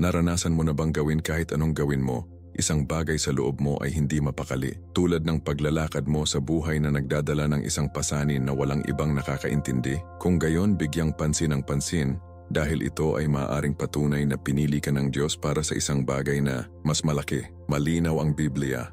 Naranasan mo na bang gawin kahit anong gawin mo, isang bagay sa loob mo ay hindi mapakali, tulad ng paglalakad mo sa buhay na nagdadala ng isang pasanin na walang ibang nakakaintindi? Kung gayon, bigyang pansin ang pansin dahil ito ay maaaring patunay na pinili ka ng Diyos para sa isang bagay na mas malaki. Malinaw ang Biblia.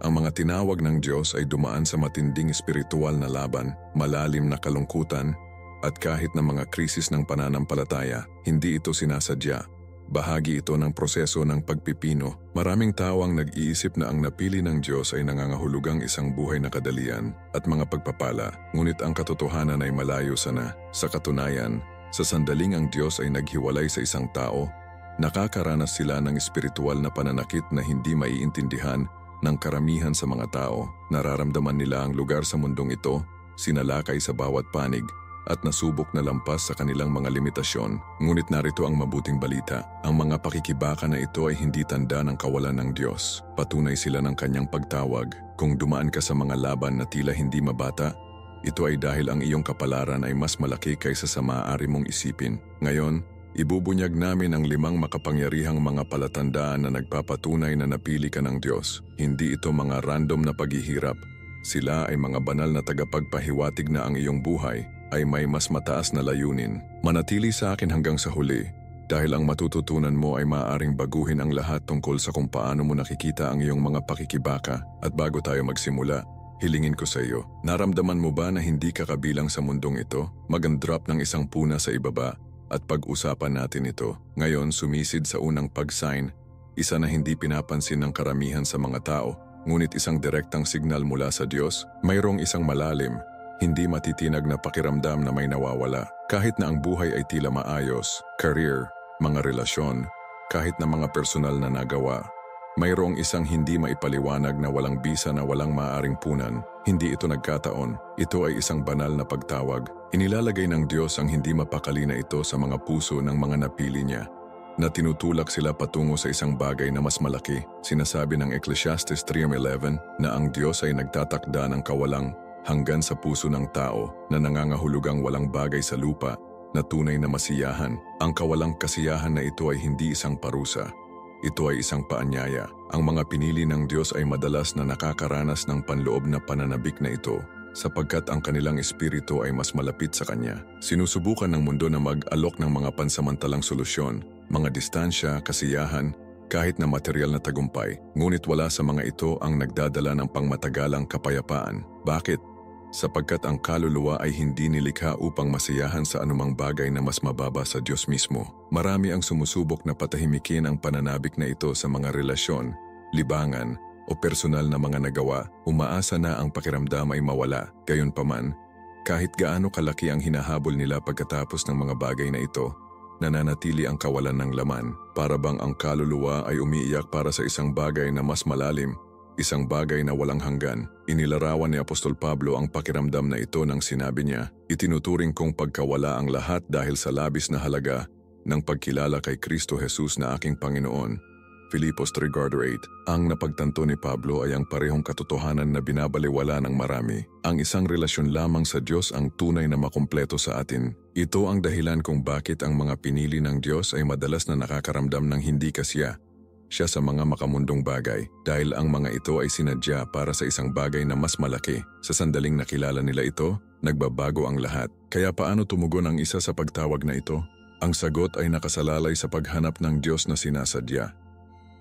Ang mga tinawag ng Diyos ay dumaan sa matinding espiritual na laban, malalim na kalungkutan, at kahit na mga krisis ng pananampalataya, hindi ito sinasadya. Bahagi ito ng proseso ng pagpipino. Maraming tao ang nag-iisip na ang napili ng Diyos ay nangangahulugang isang buhay na kadalian at mga pagpapala, ngunit ang katotohanan ay malayo sana. Sa katunayan, sa sandaling ang Diyos ay naghiwalay sa isang tao, nakakaranas sila ng espiritual na pananakit na hindi maiintindihan ng karamihan sa mga tao. Nararamdaman nila ang lugar sa mundong ito, sinalakay sa bawat panig, at nasubok na lampas sa kanilang mga limitasyon. Ngunit narito ang mabuting balita. Ang mga pakikibaka na ito ay hindi tanda ng kawalan ng Diyos. Patunay sila ng kanyang pagtawag. Kung dumaan ka sa mga laban na tila hindi mabata, ito ay dahil ang iyong kapalaran ay mas malaki kaysa sa maaari mong isipin. Ngayon, ibubunyag namin ang 5 makapangyarihang mga palatandaan na nagpapatunay na napili ka ng Diyos. Hindi ito mga random na paghihirap. Sila ay mga banal na tagapagpahiwatig na ang iyong buhay ay may mas mataas na layunin. Manatili sa akin hanggang sa huli, dahil ang matututunan mo ay maaaring baguhin ang lahat tungkol sa kung paano mo nakikita ang iyong mga pakikibaka. At bago tayo magsimula, hilingin ko sa iyo, naramdaman mo ba na hindi ka kabilang sa mundong ito? Mag-drop ng isang puna sa ibaba at pag-usapan natin ito. Ngayon, sumisid sa unang pag-sign, isa na hindi pinapansin ng karamihan sa mga tao, ngunit isang direktang signal mula sa Diyos. Mayroong isang malalim, hindi matitinag na pakiramdam na may nawawala. Kahit na ang buhay ay tila maayos, career, mga relasyon, kahit na mga personal na nagawa, mayroong isang hindi maipaliwanag na walang bisa na walang maaaring punan. Hindi ito nagkataon. Ito ay isang banal na pagtawag. Inilalagay ng Diyos ang hindi mapakali na ito sa mga puso ng mga napili niya, na tinutulak sila patungo sa isang bagay na mas malaki. Sinasabi ng Ecclesiastes 3:11 na ang Diyos ay nagtatakda ng kawalang hanggan sa puso ng tao na nangangahulugang walang bagay sa lupa na tunay na masiyahan. Ang kawalang kasiyahan na ito ay hindi isang parusa. Ito ay isang paanyaya. Ang mga pinili ng Diyos ay madalas na nakakaranas ng panloob na pananabik na ito sapagkat ang kanilang espiritu ay mas malapit sa Kanya. Sinusubukan ng mundo na mag-alok ng mga pansamantalang solusyon, mga distansya, kasiyahan, kahit na material na tagumpay, ngunit wala sa mga ito ang nagdadala ng pangmatagalang kapayapaan. Bakit? Sapagkat ang kaluluwa ay hindi nilikha upang masiyahan sa anumang bagay na mas mababa sa Diyos mismo. Marami ang sumusubok na patahimikin ang pananabik na ito sa mga relasyon, libangan, o personal na mga nagawa. Umaasa na ang pakiramdam ay mawala. Gayunpaman, kahit gaano kalaki ang hinahabol nila pagkatapos ng mga bagay na ito, nananatili ang kawalan ng laman. Para bang ang kaluluwa ay umiiyak para sa isang bagay na mas malalim, isang bagay na walang hanggan. Inilarawan ni Apostol Pablo ang pakiramdam na ito nang sinabi niya, "Itinuturing kong pagkawala ang lahat dahil sa labis na halaga ng pagkilala kay Kristo Jesus na aking Panginoon." Filipos 3:8. Ang napagtanto ni Pablo ay ang parehong katotohanan na binabaliwala ng marami. Ang isang relasyon lamang sa Diyos ang tunay na makumpleto sa atin. Ito ang dahilan kung bakit ang mga pinili ng Diyos ay madalas na nakakaramdam ng hindi kasiya siya sa mga makamundong bagay, dahil ang mga ito ay sinadya para sa isang bagay na mas malaki. Sa sandaling nakilala nila ito, nagbabago ang lahat. Kaya paano tumugon ang isa sa pagtawag na ito? Ang sagot ay nakasalalay sa paghanap ng Diyos na sinasadya.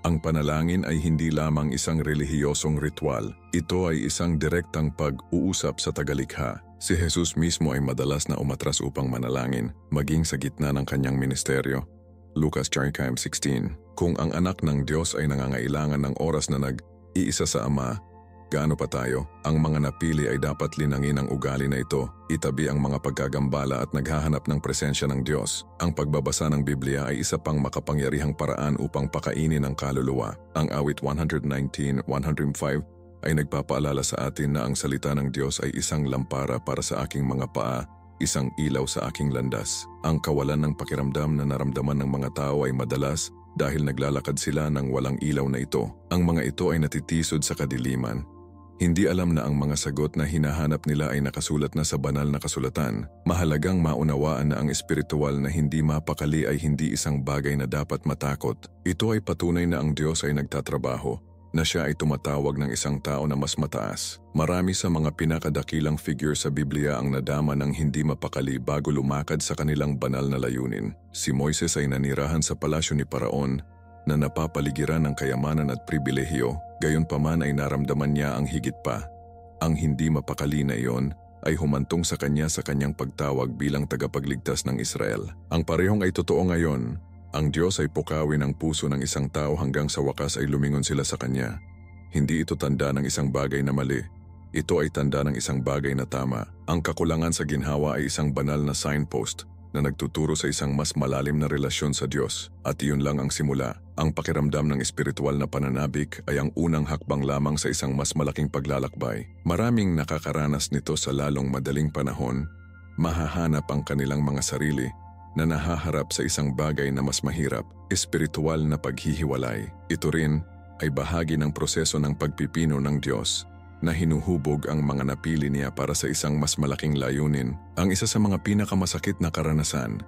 Ang panalangin ay hindi lamang isang relihiyosong ritual. Ito ay isang direktang pag-uusap sa tagalikha. Si Jesus mismo ay madalas na umatras upang manalangin, maging sa gitna ng kanyang ministeryo. Lucas 16. Kung ang anak ng Diyos ay nangangailangan ng oras na nag-iisa sa Ama, gaano pa tayo? Ang mga napili ay dapat linangin ang ugali na ito, itabi ang mga pagkagambala at naghahanap ng presensya ng Diyos. Ang pagbabasa ng Biblia ay isa pang makapangyarihang paraan upang pakainin ang kaluluwa. Ang awit 119:105 ay nagpapaalala sa atin na ang salita ng Diyos ay isang lampara para sa aking mga paa, isang ilaw sa aking landas. Ang kawalan ng pakiramdam na naramdaman ng mga tao ay madalas dahil naglalakad sila ng walang ilaw na ito. Ang mga ito ay natitisod sa kadiliman, Hindi alam na ang mga sagot na hinahanap nila ay nakasulat na sa banal na kasulatan. Mahalagang maunawaan na ang espiritual na hindi mapakali ay hindi isang bagay na dapat matakot. Ito ay patunay na ang Diyos ay nagtatrabaho, na siya ay tumatawag ng isang tao na mas mataas. Marami sa mga pinakadakilang figure sa Biblia ang nadama ng hindi mapakali bago lumakad sa kanilang banal na layunin. Si Moises ay nanirahan sa palasyo ni Paraon na napapaligiran ng kayamanan at pribilehyo, gayunpaman ay naramdaman niya ang higit pa. Ang hindi mapakali na iyon ay humantong sa kanya sa kanyang pagtawag bilang tagapagligtas ng Israel. Ang parehong ay totoo ngayon. Ang Diyos ay pukawin ang puso ng isang tao hanggang sa wakas ay lumingon sila sa Kanya. Hindi ito tanda ng isang bagay na mali. Ito ay tanda ng isang bagay na tama. Ang kakulangan sa ginhawa ay isang banal na signpost na nagtuturo sa isang mas malalim na relasyon sa Diyos. At iyon lang ang simula. Ang pakiramdam ng espiritual na pananabik ay ang unang hakbang lamang sa isang mas malaking paglalakbay. Maraming nakakaranas nito sa lalong madaling panahon. Mahahanap ang kanilang mga sarili na nahaharap sa isang bagay na mas mahirap, espiritual na paghihiwalay. Ito rin ay bahagi ng proseso ng pagpipino ng Diyos na hinuhubog ang mga napili niya para sa isang mas malaking layunin. Ang isa sa mga pinakamasakit na karanasan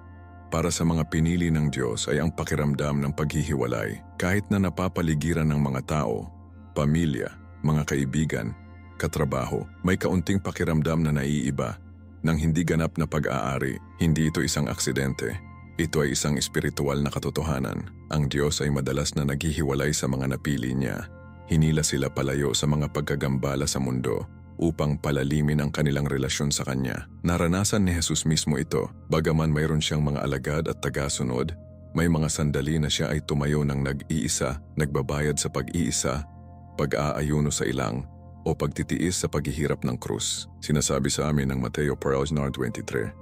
para sa mga pinili ng Diyos ay ang pakiramdam ng paghihiwalay. Kahit na napapaligiran ng mga tao, pamilya, mga kaibigan, katrabaho, may kaunting pakiramdam na naiiba ng hindi ganap na pag-aari. Hindi ito isang aksidente. Ito ay isang espiritual na katotohanan. Ang Diyos ay madalas na naghihiwalay sa mga napili niya. Hinila sila palayo sa mga pagkagambala sa mundo upang palalimin ang kanilang relasyon sa Kanya. Naranasan ni Jesus mismo ito. Bagaman mayroon siyang mga alagad at tagasunod, may mga sandali na siya ay tumayo ng nag-iisa, nagbabayad sa pag-iisa, pag-aayuno sa ilang, o pagtitiis sa paghihirap ng krus. Sinasabi sa amin ng Mateo 4:23.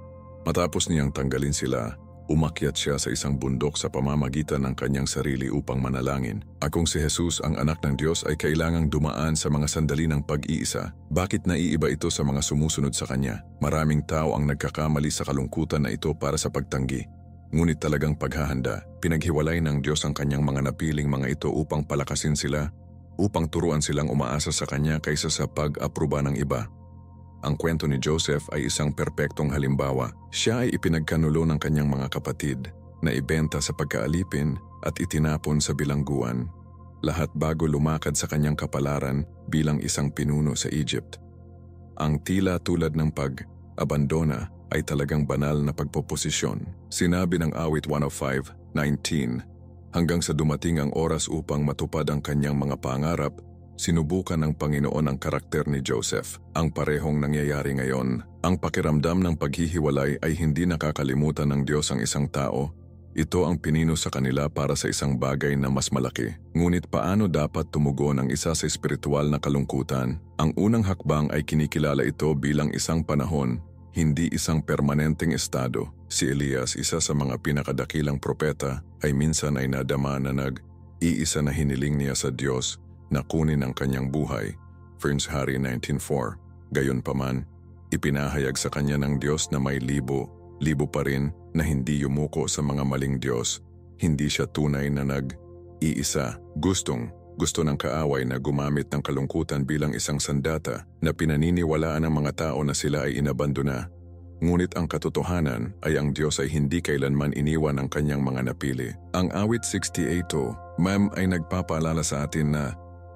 Matapos niyang tanggalin sila, umakyat siya sa isang bundok sa pamamagitan ng kanyang sarili upang manalangin. Kung si Jesus ang anak ng Diyos ay kailangang dumaan sa mga sandali ng pag-iisa, bakit naiiba ito sa mga sumusunod sa Kanya? Maraming tao ang nagkakamali sa kalungkutan na ito para sa pagtanggi. Ngunit talagang paghahanda, pinaghiwalay ng Diyos ang Kanyang mga napiling mga ito upang palakasin sila, upang turuan silang umaasa sa Kanya kaysa sa pag-apruba ng iba. Ang kwento ni Joseph ay isang perpektong halimbawa. Siya ay ipinagkanulo ng kanyang mga kapatid na ibenta sa pagkaalipin at itinapon sa bilangguan. Lahat bago lumakad sa kanyang kapalaran bilang isang pinuno sa Egypt. Ang tila tulad ng pag-abandona ay talagang banal na pagpoposisyon. Sinabi ng awit 105:19, hanggang sa dumating ang oras upang matupad ang kanyang mga pangarap, sinubukan ng Panginoon ang karakter ni Joseph. Ang parehong nangyayari ngayon. Ang pakiramdam ng paghihiwalay ay hindi nakakalimutan ng Diyos ang isang tao. Ito ang pinino sa kanila para sa isang bagay na mas malaki. Ngunit paano dapat tumugon ang isa sa espiritual na kalungkutan? Ang unang hakbang ay kinikilala ito bilang isang panahon, hindi isang permanenteng estado. Si Elias, isa sa mga pinakadakilang propeta, ay minsan ay nadama na nag-iisa na hiniling niya sa Diyos na kunin ang kanyang buhay. 1 Hari 19:4. Gayunpaman, ipinahayag sa kanya ng Diyos na may libo pa rin na hindi yumuko sa mga maling Diyos. Hindi siya tunay na nag-iisa. Gusto ng kaaway na gumamit ng kalungkutan bilang isang sandata na pinaniniwalaan ng mga tao na sila ay inabandona. Ngunit ang katotohanan ay ang Diyos ay hindi kailanman iniwan ang kanyang mga napili. Ang awit 68:2, ay nagpapaalala sa atin na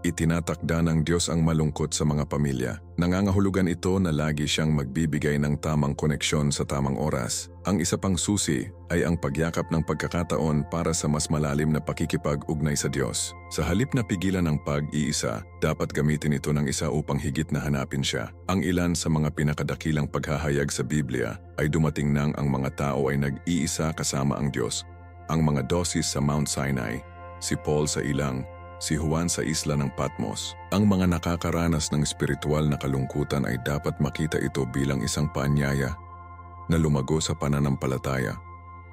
itinatakda ng Diyos ang malungkot sa mga pamilya. Nangangahulugan ito na lagi siyang magbibigay ng tamang koneksyon sa tamang oras. Ang isa pang susi ay ang pagyakap ng pagkakataon para sa mas malalim na pakikipag-ugnay sa Diyos. Sa halip na pigilan ng pag-iisa, dapat gamitin ito ng isa upang higit na hanapin siya. Ang ilan sa mga pinakadakilang paghahayag sa Biblia ay dumating nang ang mga tao ay nag-iisa kasama ang Diyos. Ang mga dosis sa Mount Sinai, si Paul sa ilang, si Juan sa isla ng Patmos. Ang mga nakakaranas ng espiritual na kalungkutan ay dapat makita ito bilang isang paanyaya na lumago sa pananampalataya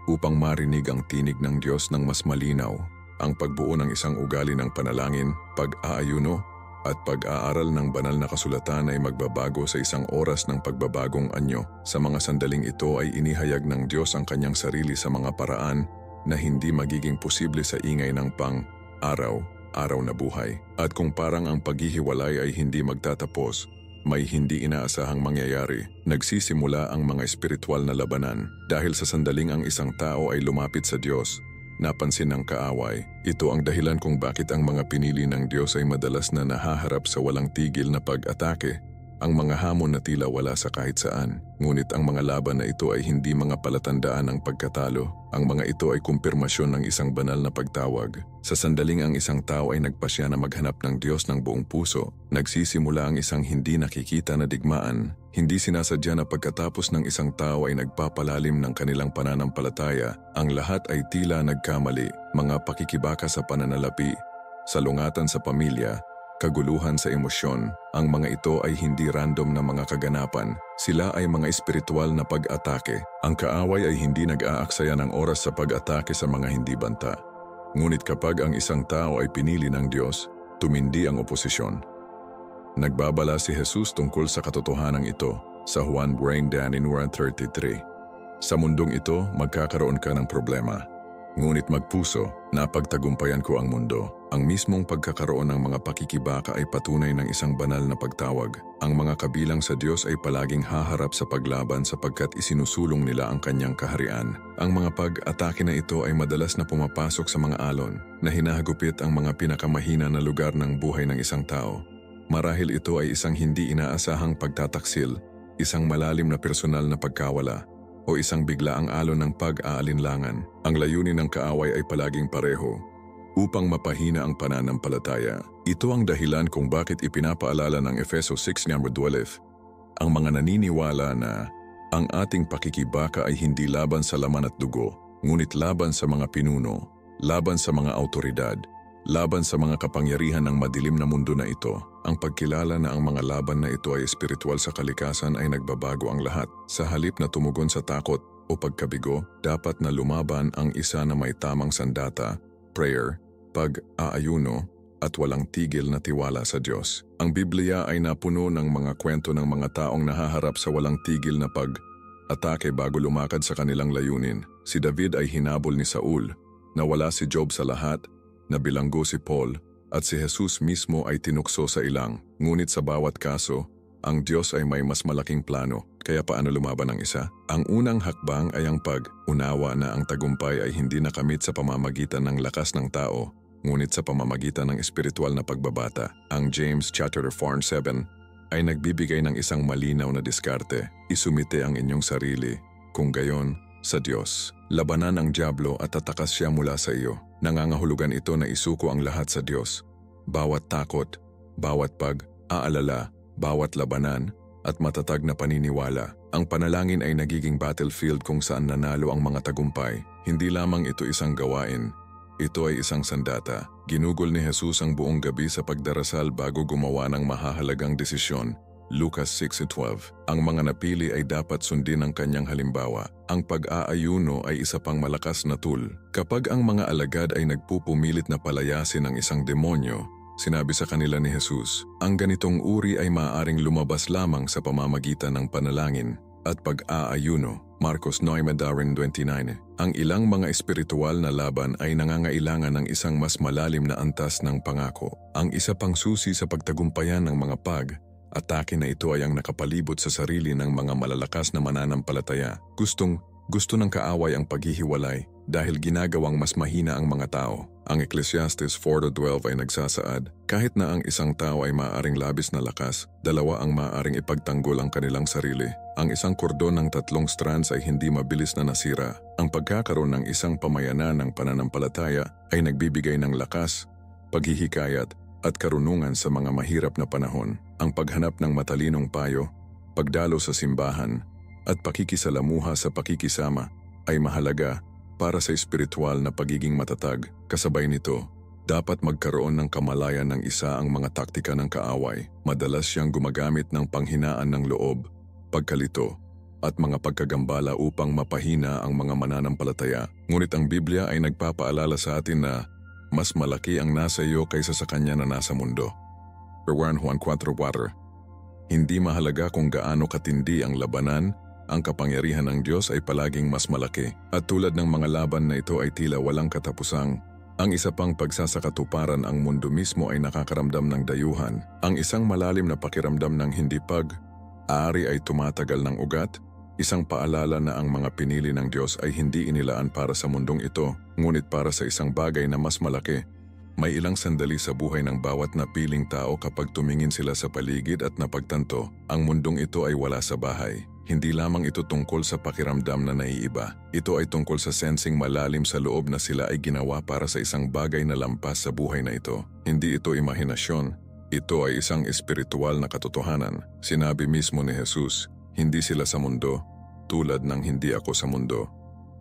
upang marinig ang tinig ng Diyos ng mas malinaw. Ang pagbuo ng isang ugali ng panalangin, pag-aayuno at pag-aaral ng banal na kasulatan ay magbabago sa isang oras ng pagbabagong anyo. Sa mga sandaling ito ay inihayag ng Diyos ang kanyang sarili sa mga paraan na hindi magiging posible sa ingay ng pang-araw. araw na buhay. At kung parang ang paghihiwalay ay hindi magtatapos, may hindi inaasahang mangyayari. Nagsisimula ang mga espiritual na labanan dahil sa sandaling ang isang tao ay lumapit sa Diyos. Napansin ng kaaway. Ito ang dahilan kung bakit ang mga pinili ng Diyos ay madalas na nahaharap sa walang tigil na pag-atake. Ang mga hamon na tila wala sa kahit saan. Ngunit ang mga laban na ito ay hindi mga palatandaan ng pagkatalo. Ang mga ito ay kumpirmasyon ng isang banal na pagtawag. Sa sandaling ang isang tao ay nagpasya na maghanap ng Diyos ng buong puso, nagsisimula ang isang hindi nakikita na digmaan. Hindi sinasadya na pagkatapos ng isang tao ay nagpapalalim ng kanilang pananampalataya, ang lahat ay tila nagkamali, mga pakikibaka sa pananalapi, salungatan sa pamilya, kaguluhan sa emosyon. Ang mga ito ay hindi random na mga kaganapan. Sila ay mga espiritual na pag-atake. Ang kaaway ay hindi nag-aaksaya ng oras sa pag-atake sa mga hindi banta. Ngunit kapag ang isang tao ay pinili ng Diyos, tumindi ang oposisyon. Nagbabala si Jesus tungkol sa katotohanan ito sa Juan 1:33. Sa mundong ito, magkakaroon ka ng problema. Ngunit magpuso, napagtagumpayan ko ang mundo. Ang mismong pagkakaroon ng mga pakikibaka ay patunay ng isang banal na pagtawag. Ang mga kabilang sa Diyos ay palaging haharap sa paglaban sapagkat isinusulong nila ang kanyang kaharian. Ang mga pag-atake na ito ay madalas na pumapasok sa mga alon na hinahagupit ang mga pinakamahina na lugar ng buhay ng isang tao. Marahil ito ay isang hindi inaasahang pagtataksil, isang malalim na personal na pagkawala, o isang biglaang alon ng pag-aalinlangan. Ang layunin ng kaaway ay palaging pareho, upang mapahina ang pananampalataya. Ito ang dahilan kung bakit ipinapaalala ng Efeso 6:12 ang mga naniniwala na ang ating pakikibaka ay hindi laban sa laman at dugo, ngunit laban sa mga pinuno, laban sa mga autoridad, laban sa mga kapangyarihan ng madilim na mundo na ito. Ang pagkilala na ang mga laban na ito ay espiritual sa kalikasan ay nagbabago ang lahat. Sa halip na tumugon sa takot o pagkabigo, dapat na lumaban ang isa na may tamang sandata, prayer, pag-aayuno, at walang tigil na tiwala sa Diyos. Ang Biblia ay napuno ng mga kwento ng mga taong nahaharap sa walang tigil na pag-atake bago lumakad sa kanilang layunin. Si David ay hinabol ni Saul, nawala si Job sa lahat, nabilanggo si Paul, at si Jesus mismo ay tinukso sa ilang. Ngunit sa bawat kaso, ang Diyos ay may mas malaking plano. Kaya paano lumaban ang isa? Ang unang hakbang ay ang pag-unawa na ang tagumpay ay hindi nakamit sa pamamagitan ng lakas ng tao, ngunit sa pamamagitan ng espiritual na pagbabata. Ang James chapter 4:7 ay nagbibigay ng isang malinaw na diskarte. Isumite ang inyong sarili, kung gayon, sa Diyos. Labanan ang dyablo at tatakas siya mula sa iyo. Nangangahulugan ito na isuko ang lahat sa Diyos. Bawat takot, bawat pag-aalala, bawat labanan, at matatag na paniniwala. Ang panalangin ay nagiging battlefield kung saan nanalo ang mga tagumpay. Hindi lamang ito isang gawain. Ito ay isang sandata. Ginugol ni Jesus ang buong gabi sa pagdarasal bago gumawa ng mahahalagang desisyon. Lucas 6:12. Ang mga napili ay dapat sundin ang kanyang halimbawa. Ang pag-aayuno ay isa pang malakas na tool. Kapag ang mga alagad ay nagpupumilit na palayasin ang isang demonyo, sinabi sa kanila ni Jesus, ang ganitong uri ay maaaring lumabas lamang sa pamamagitan ng panalangin at pag-aayuno. Marcos 9:29. Ang ilang mga espiritual na laban ay nangangailangan ng isang mas malalim na antas ng pangako. Ang isa pang susi sa pagtagumpayan ng mga atake na ito ay ang nakapalibot sa sarili ng mga malalakas na mananampalataya. Gusto ng kaaway ang paghihiwalay dahil ginagawang mas mahina ang mga tao. Ang Ecclesiastes 4:12 ay nagsasaad, kahit na ang isang tao ay maaaring labis na lakas, dalawa ang maaaring ipagtanggol ang kanilang sarili. Ang isang kordon ng 3 strands ay hindi mabilis na nasira. Ang pagkakaroon ng isang pamayanan ng pananampalataya ay nagbibigay ng lakas, paghihikayat, at karunungan sa mga mahirap na panahon. Ang paghanap ng matalinong payo, pagdalo sa simbahan, at pakikisalamuha sa pakikisama ay mahalaga para sa espiritual na pagiging matatag. Kasabay nito, dapat magkaroon ng kamalayan ng isa ang mga taktika ng kaaway. Madalas siyang gumagamit ng panghinaan ng loob, pagkalito, at mga pagkagambala upang mapahina ang mga mananampalataya. Ngunit ang Biblia ay nagpapaalala sa atin na mas malaki ang nasa iyo kaysa sa kanya na nasa mundo. Juan 4:4. Hindi mahalaga kung gaano katindi ang labanan, ang kapangyarihan ng Diyos ay palaging mas malaki. At tulad ng mga laban na ito ay tila walang katapusang, Ang isa pang pagsasakatuparan, ang mundo mismo ay nakakaramdam ng dayuhan. Ang isang malalim na pakiramdam ng hindi pag-aari ay tumatagal ng ugat, isang paalala na ang mga pinili ng Diyos ay hindi inilaan para sa mundong ito, ngunit para sa isang bagay na mas malaki. May ilang sandali sa buhay ng bawat napiling tao kapag tumingin sila sa paligid at napagtanto, ang mundong ito ay wala sa bahay. Hindi lamang ito tungkol sa pakiramdam na naiiba. Ito ay tungkol sa sensing malalim sa loob na sila ay ginawa para sa isang bagay na lampas sa buhay na ito. Hindi ito imahinasyon. Ito ay isang espiritual na katotohanan. Sinabi mismo ni Jesus, hindi sila sa mundo, tulad ng hindi ako sa mundo.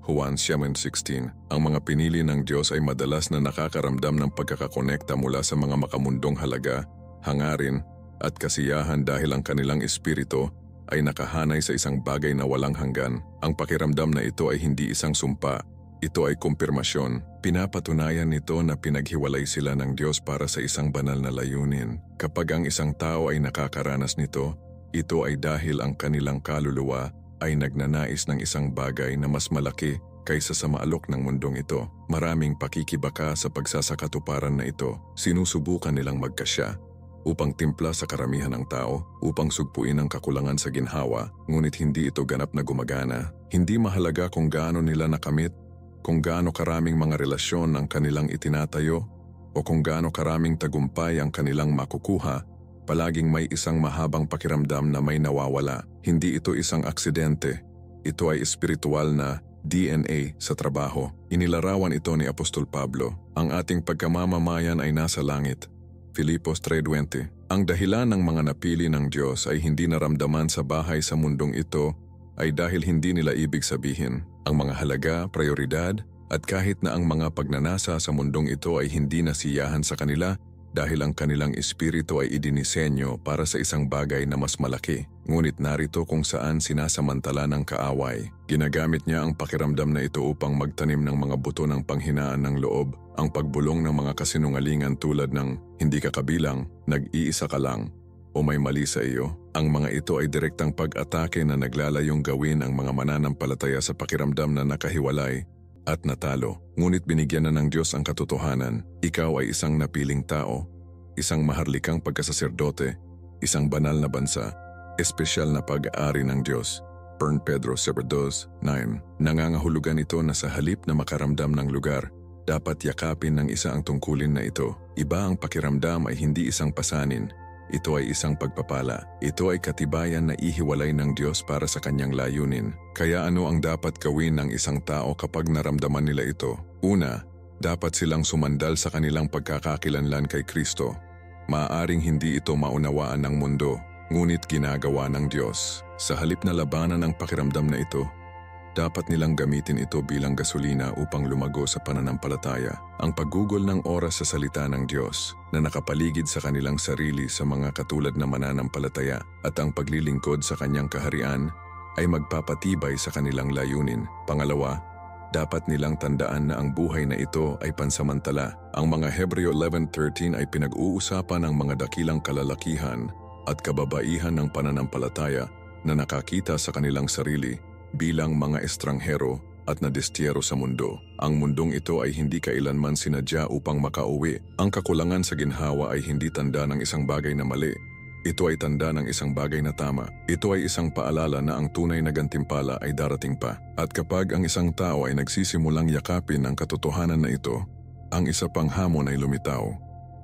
Juan 7:16. Ang mga pinili ng Diyos ay madalas na nakakaramdam ng pagkakakonekta mula sa mga makamundong halaga, hangarin, at kasiyahan dahil ang kanilang espiritu ay nakahanay sa isang bagay na walang hanggan. Ang pakiramdam na ito ay hindi isang sumpa. Ito ay kumpirmasyon. Pinapatunayan nito na pinaghiwalay sila ng Diyos para sa isang banal na layunin. Kapag ang isang tao ay nakakaranas nito, ito ay dahil ang kanilang kaluluwa ay nagnanais ng isang bagay na mas malaki kaysa sa maalok ng mundong ito. Maraming pakikibaka sa pagsasakatuparan na ito. Sinusubukan nilang magkasya upang timpla sa karamihan ng tao, upang sugpuin ang kakulangan sa ginhawa, ngunit hindi ito ganap na gumagana. Hindi mahalaga kung gaano nila nakamit, kung gaano karaming mga relasyon ang kanilang itinatayo, o kung gaano karaming tagumpay ang kanilang makukuha, palaging may isang mahabang pakiramdam na may nawawala. Hindi ito isang aksidente. Ito ay espiritual na DNA sa trabaho. Inilarawan ito ni Apostol Pablo. Ang ating pagkamamamayan ay nasa langit. Filipos 3:20. Ang dahilan ng mga napili ng Diyos ay hindi naramdaman sa bahay sa mundong ito ay dahil hindi nila ibig sabihin. Ang mga halaga, prioridad, at kahit na ang mga pagnanasa sa mundong ito ay hindi nasiyahan sa kanila dahil ang kanilang espiritu ay idinisenyo para sa isang bagay na mas malaki. Ngunit narito kung saan sinasamantala ng kaaway. Ginagamit niya ang pakiramdam na ito upang magtanim ng mga buto ng panghinaan ng loob, ang pagbulong ng mga kasinungalingan tulad ng hindi ka kabilang, nag-iisa ka lang, o may mali sa iyo. Ang mga ito ay direktang pag-atake na naglalayong gawin ang mga mananampalataya sa pakiramdam na nakahiwalay at natalo. Ngunit binigyan na ng Diyos ang katotohanan. Ikaw ay isang napiling tao, isang maharlikang pagkasaserdote, isang banal na bansa, espesyal na pag-aari ng Diyos. 1 Pedro 2:9. Nangangahulugan ito na sa halip na makaramdam ng lugar, dapat yakapin ng isa ang tungkulin na ito. Iba ang pakiramdam ay hindi isang pasanin. Ito ay isang pagpapala. Ito ay katibayan na ihiwalay ng Diyos para sa kanyang layunin. Kaya ano ang dapat gawin ng isang tao kapag naramdaman nila ito? Una, dapat silang sumandal sa kanilang pagkakakilanlan kay Kristo. Maaaring hindi ito maunawaan ng mundo, ngunit ginagawa ng Diyos. Sa halip na labanan ang pakiramdam na ito, dapat nilang gamitin ito bilang gasolina upang lumago sa pananampalataya. Ang paggugol ng oras sa salita ng Diyos na nakapaligid sa kanilang sarili sa mga katulad na mananampalataya at ang paglilingkod sa kanyang kaharian ay magpapatibay sa kanilang layunin. Pangalawa, dapat nilang tandaan na ang buhay na ito ay pansamantala. Ang mga Hebreo 11:13 ay pinag-uusapan ang mga dakilang kalalakihan at kababaihan ng pananampalataya na nakakita sa kanilang sarili bilang mga estranghero at nadestiyero sa mundo. Ang mundong ito ay hindi kailanman sinadya upang makauwi. Ang kakulangan sa ginhawa ay hindi tanda ng isang bagay na mali. Ito ay tanda ng isang bagay na tama. Ito ay isang paalala na ang tunay na gantimpala ay darating pa. At kapag ang isang tao ay nagsisimulang yakapin ang katotohanan na ito, ang isa pang hamon ay lumitaw.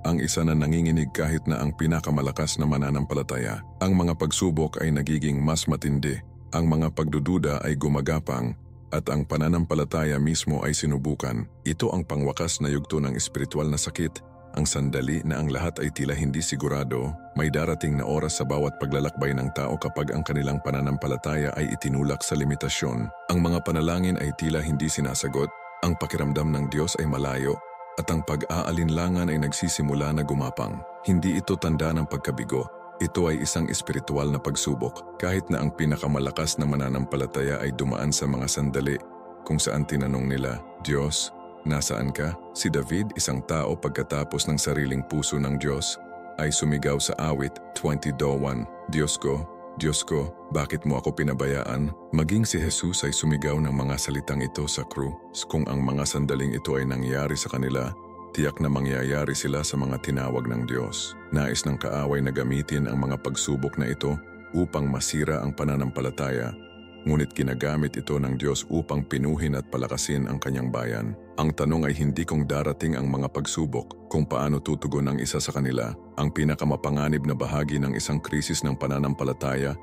Ang isa na nanginginig kahit na ang pinakamalakas na mananampalataya. Ang mga pagsubok ay nagiging mas matindi. Ang mga pagdududa ay gumagapang at ang pananampalataya mismo ay sinubukan. Ito ang pangwakas na yugto ng espiritual na sakit, ang sandali na ang lahat ay tila hindi sigurado. May darating na oras sa bawat paglalakbay ng tao kapag ang kanilang pananampalataya ay itinulak sa limitasyon. Ang mga panalangin ay tila hindi sinasagot, ang pakiramdam ng Diyos ay malayo, at ang pag-aalinlangan ay nagsisimula na gumapang. Hindi ito tanda ng pagkabigo. Ito ay isang espiritual na pagsubok. Kahit na ang pinakamalakas na mananampalataya ay dumaan sa mga sandali kung saan tinanong nila, Diyos, nasaan ka? Si David, isang tao pagkatapos ng sariling puso ng Diyos, ay sumigaw sa awit 20:1, Diyos ko, bakit mo ako pinabayaan? Maging si Jesus ay sumigaw ng mga salitang ito sa krus. Kung ang mga sandaling ito ay nangyari sa kanila, tiyak na mangyayari sila sa mga tinawag ng Diyos. Nais ng kaaway na gamitin ang mga pagsubok na ito upang masira ang pananampalataya, ngunit ginagamit ito ng Diyos upang pinuhin at palakasin ang kanyang bayan. Ang tanong ay hindi kung darating ang mga pagsubok, kung paano tutugon ang isa sa kanila. Ang pinakamapanganib na bahagi ng isang krisis ng pananampalataya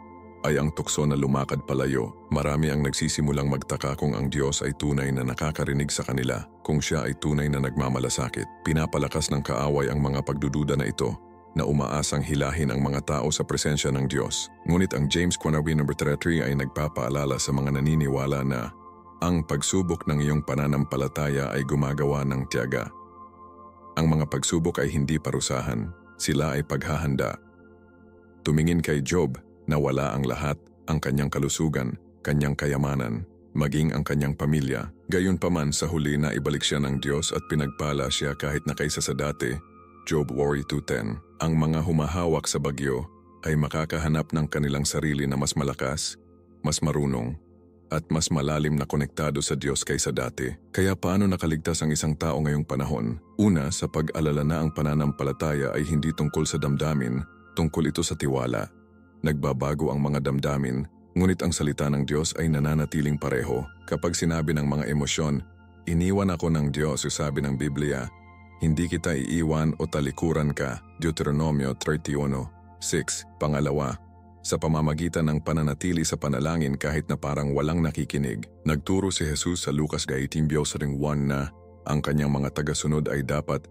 ay ang tukso na lumakad palayo. Marami ang nagsisimulang magtaka kung ang Diyos ay tunay na nakakarinig sa kanila, kung siya ay tunay na nagmamalasakit. Pinapalakas ng kaaway ang mga pagdududa na ito, na umaasang hilahin ang mga tao sa presensya ng Diyos. Ngunit ang James 1:33 ay nagpapaalala sa mga naniniwala na ang pagsubok ng iyong pananampalataya ay gumagawa ng tiyaga. Ang mga pagsubok ay hindi parusahan, sila ay paghahanda. Tumingin kay Job na wala ang lahat, ang kanyang kalusugan, kanyang kayamanan, maging ang kanyang pamilya. Gayunpaman sa huli na ibalik siya ng Diyos at pinagpala siya kahit na kaysa sa dati. Job 2:10. Ang mga humahawak sa bagyo ay makakahanap ng kanilang sarili na mas malakas, mas marunong, at mas malalim na konektado sa Diyos kaysa dati. Kaya paano nakaligtas ang isang tao ngayong panahon? Una, sa pag-alala na ang pananampalataya ay hindi tungkol sa damdamin, tungkol ito sa tiwala. Nagbabago ang mga damdamin, ngunit ang salita ng Diyos ay nananatiling pareho. Kapag sinabi ng mga emosyon, "Iniwan ako ng Diyos," sabi ng Biblia, "Hindi kita iiwan o talikuran ka." Deuteronomio 31:6. Pangalawa, sa pamamagitan ng pananatili sa panalangin kahit na parang walang nakikinig. Nagturo si Jesus sa Lucas 18:1 na ang kanyang mga tagasunod ay dapat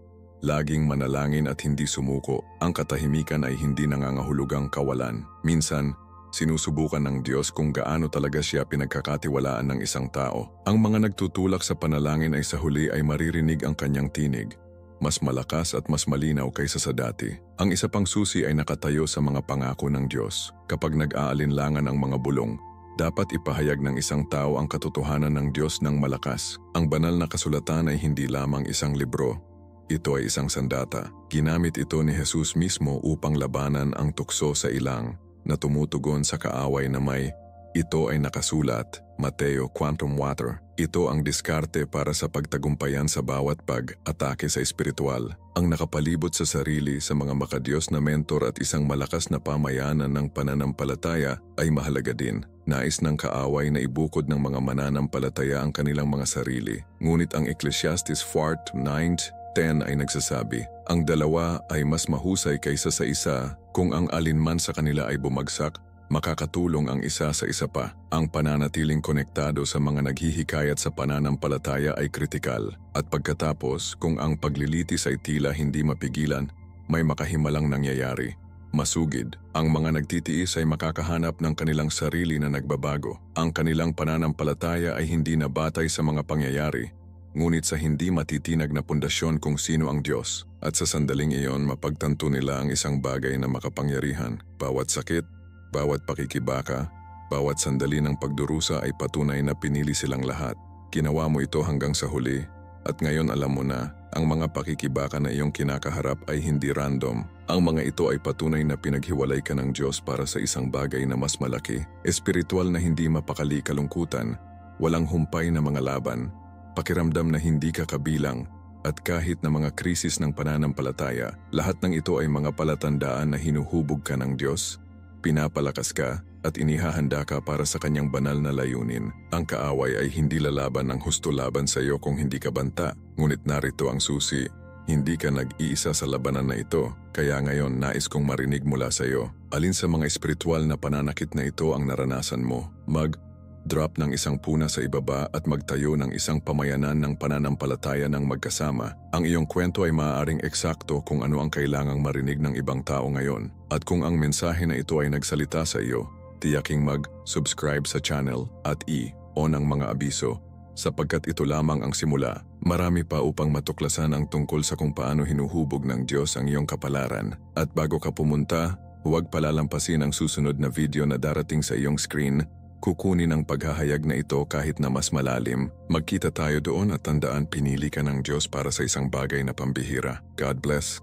laging manalangin at hindi sumuko. Ang katahimikan ay hindi nangangahulugang kawalan. Minsan, sinusubukan ng Diyos kung gaano talaga siya pinagkakatiwalaan ng isang tao. Ang mga nagtutulak sa panalangin ay sa huli ay maririnig ang kanyang tinig, mas malakas at mas malinaw kaysa sa dati. Ang isa pang susi ay nakatayo sa mga pangako ng Diyos. Kapag nag-aalinlangan ang mga bulong, dapat ipahayag ng isang tao ang katotohanan ng Diyos ng malakas. Ang banal na kasulatan ay hindi lamang isang libro. Ito ay isang sandata. Ginamit ito ni Jesus mismo upang labanan ang tukso sa ilang na tumutugon sa kaaway na may "Ito ay nakasulat," Mateo Quantum Water. Ito ang diskarte para sa pagtagumpayan sa bawat pag-atake sa espiritual. Ang nakapalibot sa sarili sa mga makadiyos na mentor at isang malakas na pamayanan ng pananampalataya ay mahalaga din. Nais ng kaaway na ibukod ng mga mananampalataya ang kanilang mga sarili. Ngunit ang Ecclesiastes 4:9-10 ay nagsasabi, ang dalawa ay mas mahusay kaysa sa isa. Kung ang alinman sa kanila ay bumagsak, makakatulong ang isa sa isa pa. Ang pananatiling konektado sa mga naghihikayat sa pananampalataya ay kritikal. At pagkatapos, kung ang paglilitis ay tila hindi mapigilan, may makahimalang nangyayari. Masugid, ang mga nagtitiis ay makakahanap ng kanilang sarili na nagbabago. Ang kanilang pananampalataya ay hindi na batay sa mga pangyayari, ngunit sa hindi matitinag na pundasyon kung sino ang Diyos. At sa sandaling iyon, mapagtanto nila ang isang bagay na makapangyarihan. Bawat sakit, bawat pakikibaka, bawat sandali ng pagdurusa ay patunay na pinili silang lahat. Ginawa mo ito hanggang sa huli, at ngayon alam mo na, ang mga pakikibaka na iyong kinakaharap ay hindi random. Ang mga ito ay patunay na pinaghiwalay ka ng Diyos para sa isang bagay na mas malaki. Espiritual na hindi mapakali kalungkutan, walang humpay na mga laban, pakiramdam na hindi ka kabilang, at kahit na mga krisis ng pananampalataya, lahat ng ito ay mga palatandaan na hinuhubog ka ng Diyos, pinapalakas ka, at inihahanda ka para sa kanyang banal na layunin. Ang kaaway ay hindi lalaban ng husto laban sa iyo kung hindi ka banta, ngunit narito ang susi. Hindi ka nag-iisa sa labanan na ito, kaya ngayon nais kong marinig mula sa iyo. Alin sa mga espiritual na pananakit na ito ang naranasan mo? Drop ng isang puna sa ibaba at magtayo ng isang pamayanan ng pananampalataya ng magkasama. Ang iyong kwento ay maaaring eksakto kung ano ang kailangang marinig ng ibang tao ngayon. At kung ang mensahe na ito ay nagsalita sa iyo, tiyaking mag-subscribe sa channel at i-on ang mga abiso, sapagkat ito lamang ang simula. Marami pa upang matuklasan ang tungkol sa kung paano hinuhubog ng Diyos ang iyong kapalaran. At bago ka pumunta, huwag palalampasin ang susunod na video na darating sa iyong screen. Kukunin ang paghahayag na ito kahit na mas malalim. Magkita tayo doon at tandaan pinili ka ng Diyos para sa isang bagay na pambihira. God bless.